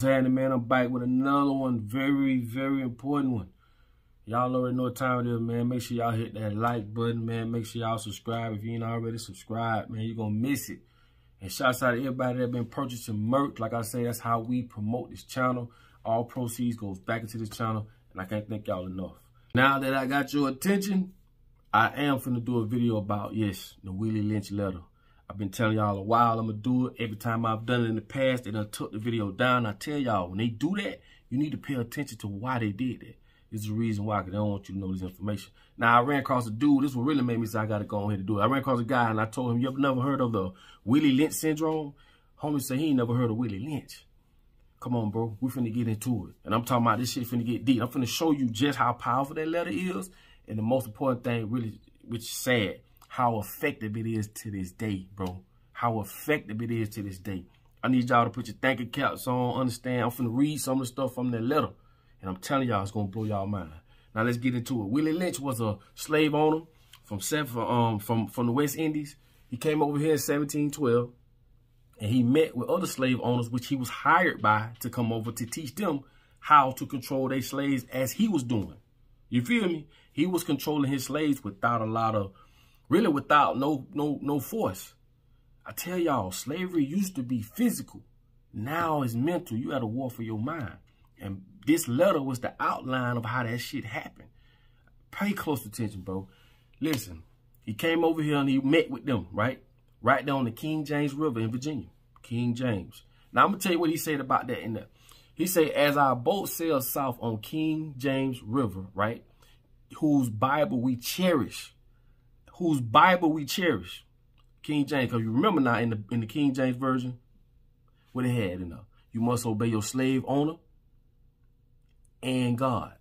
Handy man, I'm back with another one, very, very important one. Y'all already know what time it is, man. Make sure y'all hit that like button, man. Make sure y'all subscribe. If you ain't already subscribed, man, you're gonna miss it. And shouts out to everybody that been purchasing merch. Like I say, that's how we promote this channel. All proceeds goes back into this channel, and I can't thank y'all enough. Now that I got your attention, I am finna do a video about, yes, the Willie Lynch letter. I've been telling y'all a while I'm gonna do it. Every time I've done it in the past, they done took the video down. I tell y'all, when they do that, you need to pay attention to why they did that. This is the reason why, because they don't want you to know this information. Now, I ran across a dude. This what really made me say I got to go ahead and do it. I ran across a guy, and I told him, you ever never heard of the Willie Lynch syndrome? Homie said he ain't never heard of Willie Lynch. Come on, bro. We finna get into it. And I'm talking about this shit finna get deep. I'm finna show you just how powerful that letter is. And the most important thing, really, which is sad, how effective it is to this day, bro. How effective it is to this day. I need y'all to put your thinking caps on, understand. I'm finna read some of the stuff from that letter. And I'm telling y'all, it's going to blow y'all mind. Now, let's get into it. Willie Lynch was a slave owner from the West Indies. He came over here in 1712. And he met with other slave owners, which he was hired by to come over to teach them how to control their slaves as he was doing. You feel me? He was controlling his slaves without a lot of, really without no force. I tell y'all, slavery used to be physical. Now it's mental. You got to war for your mind. And this letter was the outline of how that shit happened. Pay close attention, bro. Listen, he came over here and he met with them, right? Right there on the King James River in Virginia. King James. Now, I'm going to tell you what he said about that in there. He said, as our boat sails south on King James River, right? Whose Bible we cherish. Whose Bible we cherish. King James. Because you remember now in the King James Version, what it had in there. You must obey your slave owner and God.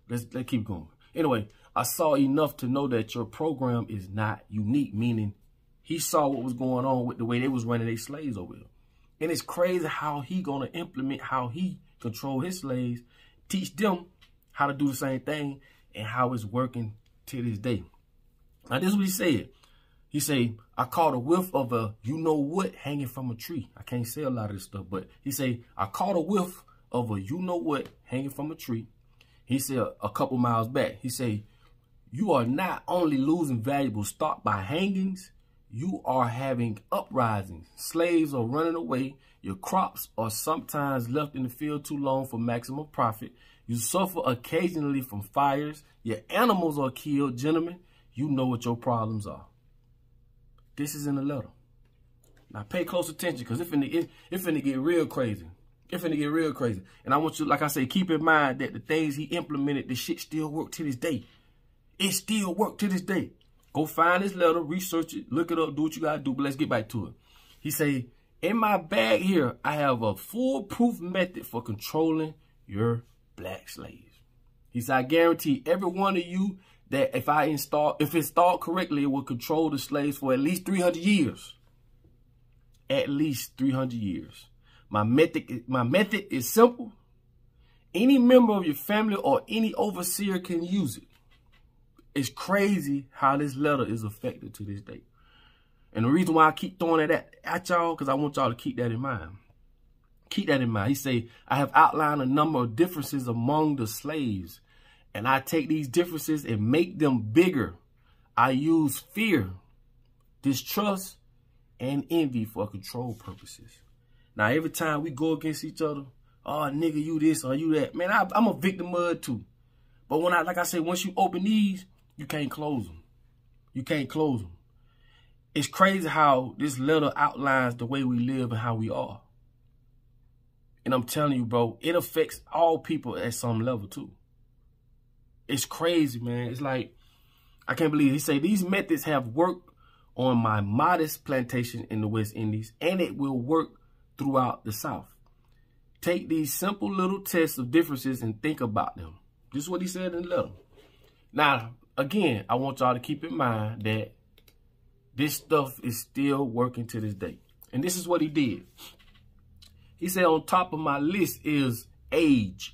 Let's keep going. Anyway, I saw enough to know that your program is not unique, meaning he saw what was going on with the way they was running their slaves over there. And it's crazy how he gonna implement how he control his slaves, teach them how to do the same thing, and how it's working to this day. Now, this is what he said. He said, I caught a whiff of a you-know-what hanging from a tree. I can't say a lot of this stuff, but he said, I caught a whiff of a you-know-what hanging from a tree. He said a couple miles back. He said, you are not only losing valuable stock by hangings, you are having uprisings. Slaves are running away. Your crops are sometimes left in the field too long for maximum profit. You suffer occasionally from fires. Your animals are killed. Gentlemen, you know what your problems are. This is in the letter. Now pay close attention because it finna get real crazy. It's finna get real crazy. And I want you, like I say, keep in mind that the things he implemented, the shit still work to this day. It still work to this day. Go find this letter, research it, look it up, do what you gotta do, but let's get back to it. He say, in my bag here, I have a foolproof method for controlling your black slaves. He said, I guarantee every one of you that if it's installed correctly, it will control the slaves for at least 300 years. At least 300 years. My method is simple. Any member of your family or any overseer can use it. It's crazy how this letter is effective to this day. And the reason why I keep throwing it at y'all, because I want y'all to keep that in mind. Keep that in mind. He say, I have outlined a number of differences among the slaves, and I take these differences and make them bigger. I use fear, distrust, and envy for control purposes. Now, every time we go against each other, oh, nigga, you this or you that. Man, I'm a victim of it too. But like I said, once you open these, you can't close them. You can't close them. It's crazy how this letter outlines the way we live and how we are. And I'm telling you, bro, it affects all people at some level too. It's crazy, man. It's like, I can't believe it. He say, these methods have worked on my modest plantation in the West Indies, and it will work throughout the South. Take these simple little tests of differences and think about them. This is what he said in the letter. Now, again, I want y'all to keep in mind that this stuff is still working to this day. And this is what he did. He said, on top of my list is age.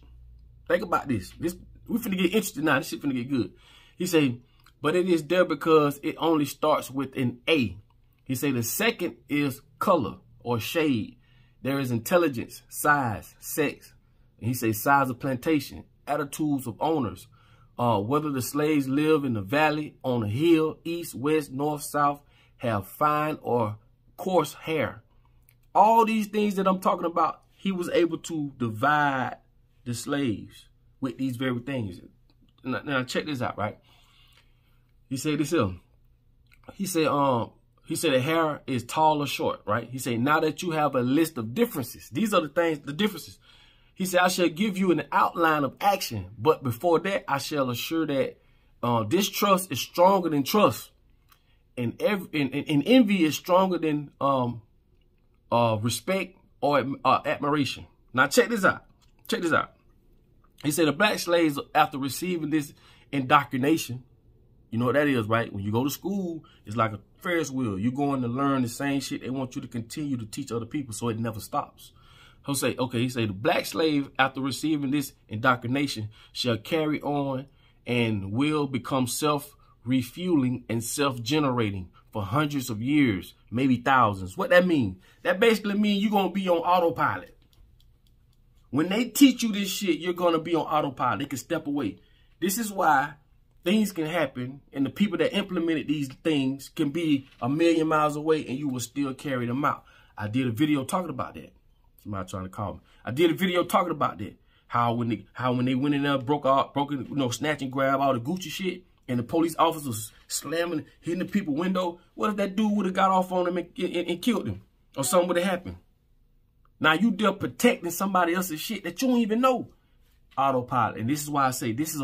Think about this. We finna get interested now. This shit finna get good. He said, but it is there because it only starts with an A. He said the second is color or shade. There is intelligence, size, sex. And he says size of plantation, attitudes of owners, whether the slaves live in the valley, on a hill, east, west, north, south, have fine or coarse hair. All these things that I'm talking about, he was able to divide the slaves with these very things. Now check this out, right? He said this here. He said the hair is tall or short, right? He said, now that you have a list of differences, these are the things, the differences. He said, I shall give you an outline of action, but before that, I shall assure that distrust is stronger than trust, and envy is stronger than respect or admiration. Now check this out. Check this out. He said the black slaves, after receiving this indoctrination, you know what that is, right? When you go to school, it's like a Ferris wheel. You're going to learn the same shit. They want you to continue to teach other people so it never stops. He'll say, okay, he say the black slave, after receiving this indoctrination, shall carry on and will become self-refueling and self-generating for hundreds of years, maybe thousands. What that mean? That basically means you're going to be on autopilot. When they teach you this shit, you're going to be on autopilot. They can step away. This is why things can happen, and the people that implemented these things can be a million miles away, and you will still carry them out. I did a video talking about that. Somebody trying to call me. I did a video talking about that. How when they went in there, snatch and grab all the Gucci shit, and the police officers slamming, hitting the people window. What if that dude would have got off on them and killed him, or something would have happened? Now you there protecting somebody else's shit that you don't even know. Autopilot. And this is why I say this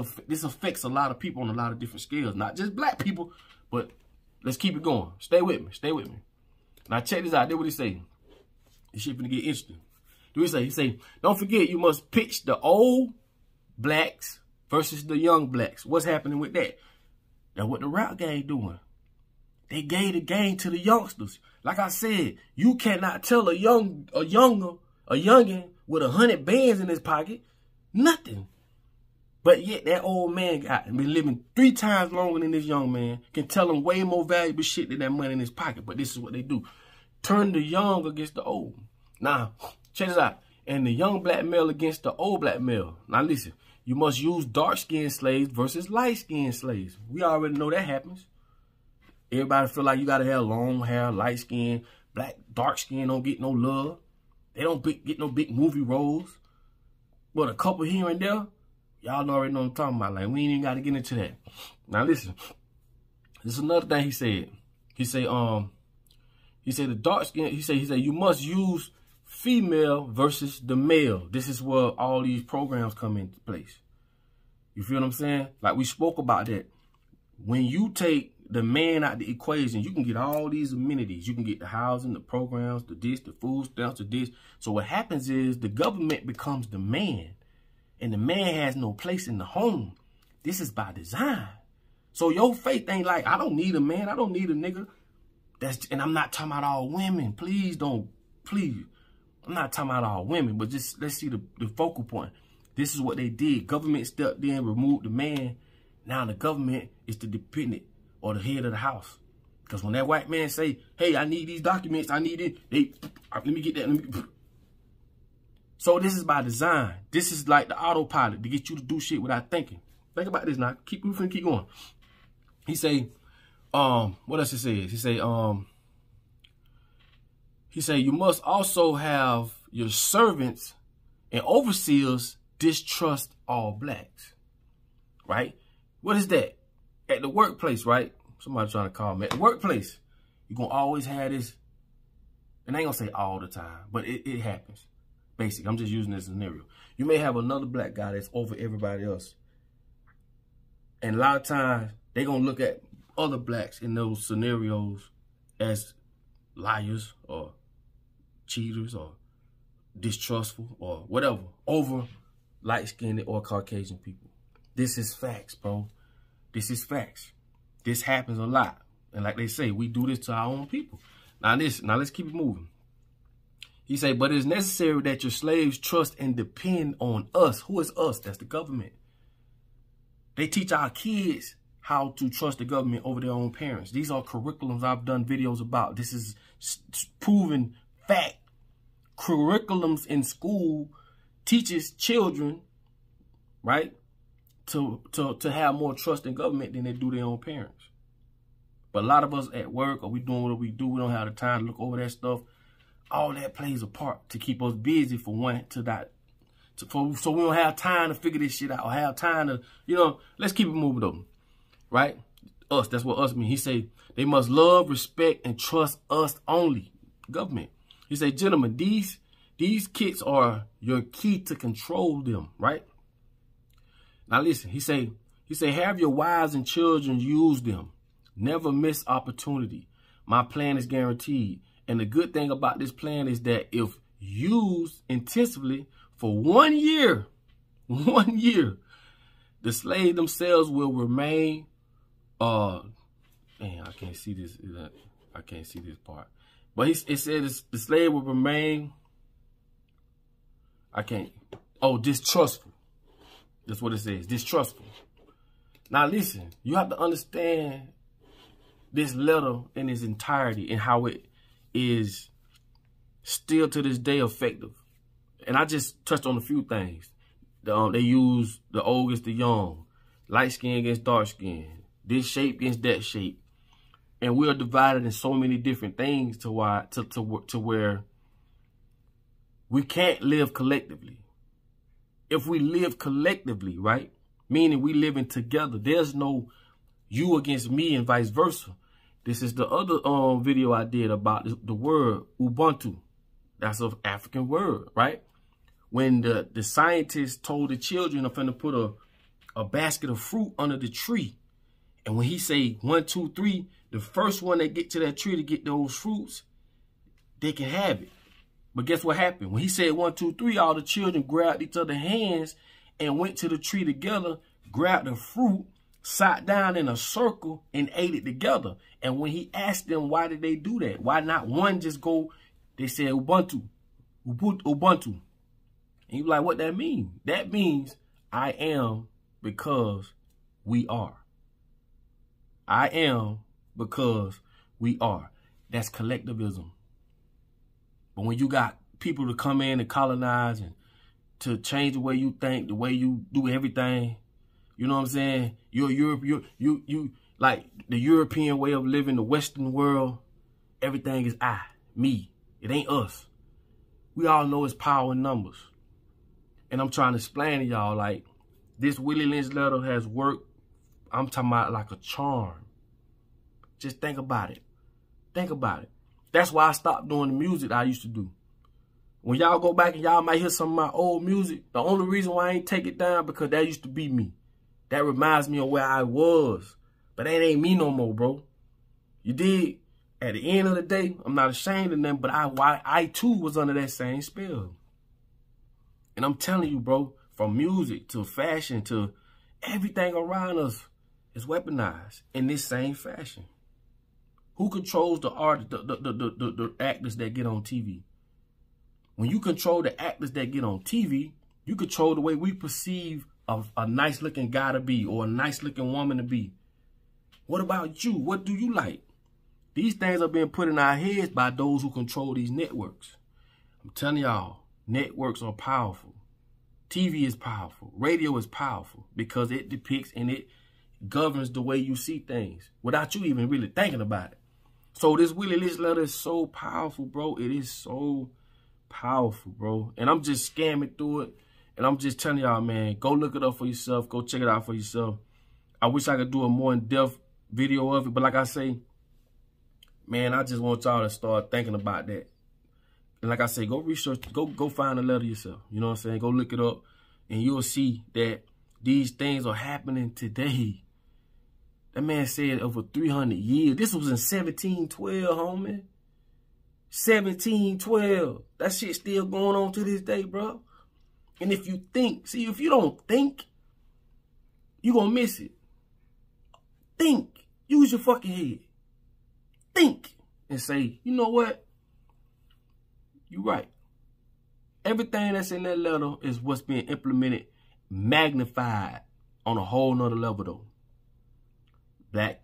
affects a lot of people on a lot of different scales. Not just black people, but let's keep it going. Stay with me. Stay with me. Now check this out. This what he say. This shit finna get interesting. Do he say? He say, don't forget you must pitch the old blacks versus the young blacks. What's happening with that? That's what the rap gang doing. They gave the game to the youngsters. Like I said, you cannot tell a youngin with 100 bands in his pocket nothing. But yet that old man been living 3 times longer than this young man, can tell him way more valuable shit than that money in his pocket. But this is what they do. Turn the young against the old. Now, check this out. And the young black male against the old black male. Now listen, you must use dark-skinned slaves versus light-skinned slaves. We already know that happens. Everybody feel like you gotta have long hair, light skin, black, dark skin don't get no love. They don't get no big movie roles. But a couple here and there, y'all already know what I'm talking about. Like, we ain't even got to get into that. Now, listen. This is another thing he said. He said the dark skin, he said, you must use female versus the male. This is where all these programs come into place. You feel what I'm saying? Like, we spoke about that. When you take the man out the equation, you can get all these amenities. You can get the housing, the programs, the this, the food stamps, the this. So what happens is the government becomes the man, and the man has no place in the home. This is by design. So your faith ain't like, I don't need a man, I don't need a nigga. And I'm not talking about all women. Please don't, please. I'm not talking about all women, but just let's see the focal point. This is what they did. Government stepped in, removed the man. Now the government is the dependent or the head of the house. Because when that white man say, hey, I need these documents, I need it, let me get that. So this is by design. This is like the autopilot to get you to do shit without thinking. Think about this now. Keep going. He say, what else he says? He say, you must also have your servants and overseers distrust all blacks. Right? What is that? At the workplace, right? Somebody trying to call me. At the workplace, you're going to always have this. And I ain't going to say all the time, but it happens. Basically, I'm just using this scenario. You may have another black guy that's over everybody else. And a lot of times, they're going to look at other blacks in those scenarios as liars or cheaters or distrustful or whatever over light-skinned or Caucasian people. This is facts, bro. This is facts. This happens a lot. And like they say, we do this to our own people. Now let's keep it moving. He say, but it's necessary that your slaves trust and depend on us. Who is us? That's the government. They teach our kids how to trust the government over their own parents. These are curriculums I've done videos about. This is proven fact. curriculums in school teaches children, right, to have more trust in government than they do their own parents. But a lot of us at work, or we doing what we do, we don't have the time to look over that stuff. All that plays a part to keep us busy for one, so we don't have time to figure this shit out, or have time to, you know, let's keep it moving though, right? Us, that's what us mean. He say, they must love, respect, and trust us only, government. He say, gentlemen, these kids are your key to control them, right? Now listen, he say, have your wives and children use them. Never miss opportunity. My plan is guaranteed. And the good thing about this plan is that if used intensively for 1 year, the slaves themselves will remain, man, I can't see this. I can't see this part. But it says the slave will remain, distrustful. That's what it says, distrustful. Now listen, you have to understand this letter in its entirety and how it is still to this day effective. And I just touched on a few things. They use the old against the young, light skin against dark skin, this shape against that shape. And we are divided in so many different things to where we can't live collectively. If we live collectively, right, meaning we living together, there's no you against me and vice versa. This is the other video I did about the word Ubuntu. That's an African word, right? When the scientists told the children, I'm finna put a basket of fruit under the tree. And when he say 1, 2, 3, the first one that get to that tree to get those fruits, they can have it. But guess what happened? When he said 1, 2, 3, all the children grabbed each other's hands and went to the tree together, grabbed the fruit, sat down in a circle and ate it together. And when he asked them, why did they do that? Why not one just go? They said Ubuntu, Ubuntu. And he was like, what that mean? That means I am because we are. I am because we are. That's collectivism. But when you got people to come in and colonize and to change the way you think, the way you do everything, you know what I'm saying? You like the European way of living, the Western world, everything is I, me. It ain't us. We all know it's power in numbers. And I'm trying to explain to y'all, like, this Willie Lynch letter has worked. I'm talking about like a charm. Just think about it. Think about it. That's why I stopped doing the music I used to do. When y'all go back and y'all might hear some of my old music, the only reason why I ain't take it down because that used to be me. That reminds me of where I was. But that ain't me no more, bro. You dig? At the end of the day, I'm not ashamed of them, but I too was under that same spell. And I'm telling you, bro, from music to fashion to everything around us is weaponized in this same fashion. Who controls the art, the actors that get on TV? When you control the actors that get on TV, you control the way we perceive a nice looking guy to be or a nice looking woman to be. What about you? What do you like? These things are being put in our heads by those who control these networks. I'm telling y'all, networks are powerful. TV is powerful. Radio is powerful because it depicts and it governs the way you see things without you even really thinking about it. So this Willie Lynch letter is so powerful, bro. It is so powerful, bro. And I'm just scamming through it. And I'm just telling y'all, man, go look it up for yourself. Go check it out for yourself. I wish I could do a more in-depth video of it. But like I say, man, I just want y'all to start thinking about that. And like I say, go research, go find the letter yourself. You know what I'm saying? Go look it up. And you'll see that these things are happening today. That man said over 300 years. This was in 1712, homie. 1712. That shit still going on to this day, bro. And if you think, see, if you don't think, you're going to miss it. Think. Use your fucking head. Think. And say, you know what? You're right. Everything that's in that letter is what's being implemented, magnified on a whole nother level, though. Black,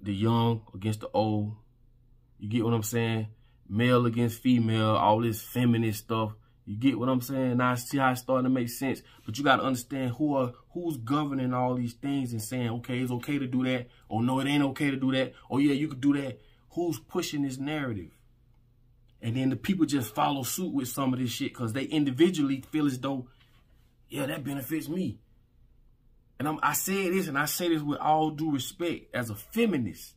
the young against the old. You get what I'm saying? male against female, all this feminist stuff. You get what I'm saying? Now I see how it's starting to make sense. But you got to understand who's governing all these things and saying, okay, it's okay to do that. Or no, it ain't okay to do that. Oh, yeah, you could do that. Who's pushing this narrative? And then the people just follow suit with some of this shit because they individually feel as though, yeah, that benefits me. And I say this, and I say this with all due respect, as a feminist.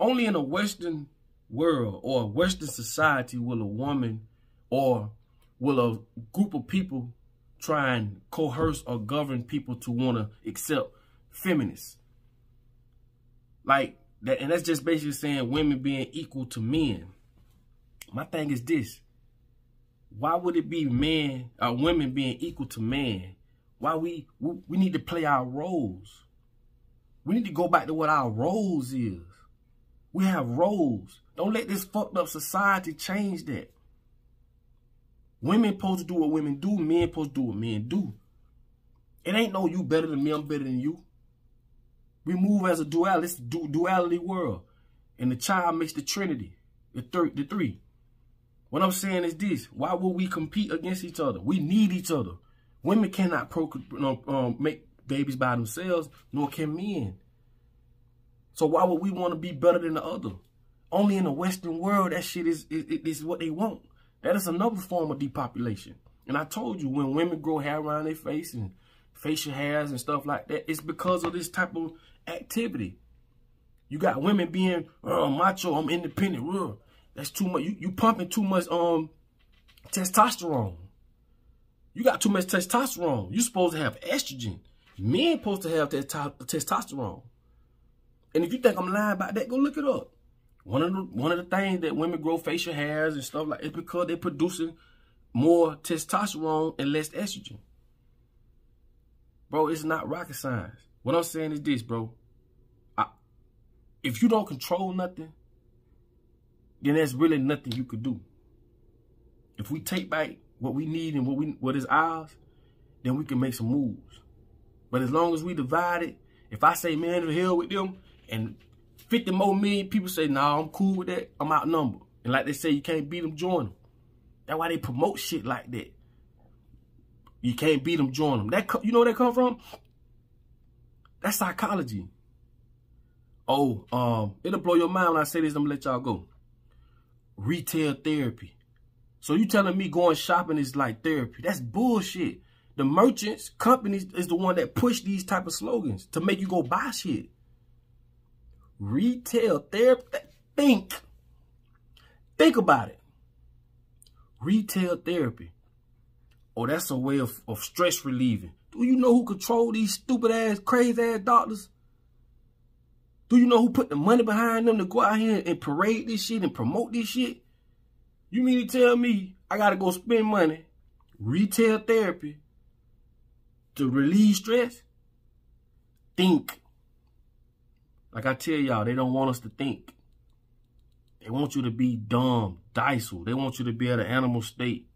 Only in a Western world or a Western society will a woman or will a group of people try and coerce or govern people to want to accept feminists. Like that, and that's just basically saying women being equal to men. My thing is this. Why would it be women being equal to men? Why we need to play our roles. We need to go back to what our roles is. We have roles. Don't let this fucked up society change that. Women supposed to do what women do. Men supposed to do what men do. It ain't no you better than me, I'm better than you. We move as a duality world. And the child makes the trinity, the three. What I'm saying is this. Why would we compete against each other? We need each other. Women cannot make babies by themselves, nor can men. So why would we want to be better than the other? Only in the Western world, that shit is what they want. That is another form of depopulation. And I told you, when women grow hair around their face and facial hairs and stuff like that, it's because of this type of activity. You got women being macho, I'm independent. That's too much. You pumping too much testosterone. You got too much testosterone. You're supposed to have estrogen. Men supposed to have testosterone. And if you think I'm lying about that, go look it up. One of the things that women grow facial hairs and stuff like that is because they're producing more testosterone and less estrogen. Bro, it's not rocket science. What I'm saying is this, bro. If you don't control nothing, then there's really nothing you could do. If we take back what we need and what is ours, then we can make some moves. But as long as we divide it, if I say, man, to the hell with them, and 50 more million people say, nah, I'm cool with that, I'm outnumbered. And like they say, you can't beat them, join them. That's why they promote shit like that. You can't beat them, join them. You know where that come from? That's psychology. Oh, it'll blow your mind when I say this. I'm gonna let y'all go. Retail therapy. So you telling me going shopping is like therapy? That's bullshit. The merchants, companies is the one that push these type of slogans to make you go buy shit. Retail therapy. Think about it. Retail therapy. Oh, that's a way of stress relieving. Do you know who control these stupid ass, crazy ass doctors? Do you know who put the money behind them to go out here and parade this shit and promote this shit? You mean to tell me I gotta go spend money, retail therapy, to relieve stress? Think. Like I tell y'all, they don't want us to think. They want you to be dumb, docile. They want you to be at an animal state.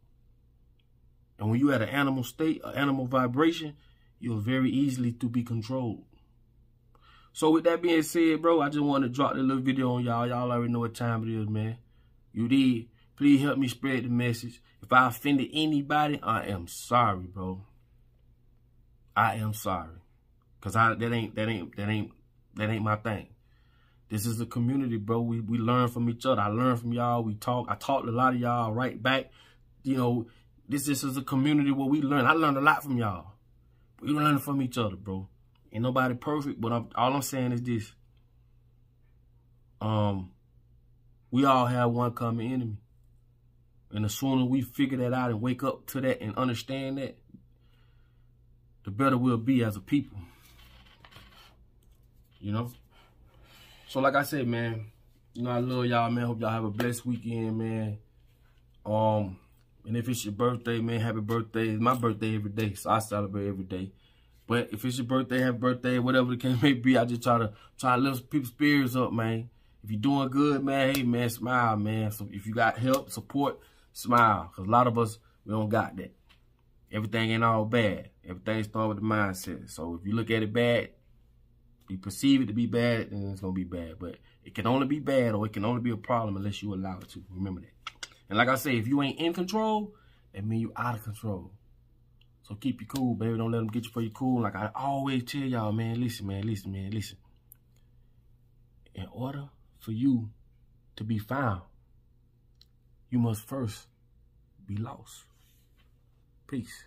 And when you're at an animal state, an animal vibration, you're very easily to be controlled. So with that being said, bro, I just wanted to drop this little video on y'all. Y'all already know what time it is, man. You did. Please help me spread the message. If I offended anybody, I am sorry, bro. I am sorry. Cause that ain't my thing. This is a community, bro. We learn from each other. I learn from y'all. We talk. I talked to a lot of y'all right back. You know, this is a community where we learn. I learned a lot from y'all. We learn from each other, bro. Ain't nobody perfect, but all I'm saying is this. We all have one common enemy. And the sooner we figure that out and wake up to that and understand that, the better we'll be as a people. You know? So like I said, man, you know, I love y'all, man. Hope y'all have a blessed weekend, man. And if it's your birthday, man, happy birthday. It's my birthday every day, so I celebrate every day. But if it's your birthday, happy birthday, whatever the case may be, I just try to lift people's spirits up, man. If you're doing good, man, hey, man, smile, man. So if you got help, support, smile. Because a lot of us, we don't got that. Everything ain't all bad. Everything starts with the mindset. So if you look at it bad, you perceive it to be bad, then it's going to be bad. But It can only be bad or it can only be a problem unless you allow it to. Remember that. And like I say, if you ain't in control, that means you out of control. So keep you cool, baby. Don't let them get you for your cool. Like I always tell y'all, man, listen. In order for you to be found, you must first be lost. Peace.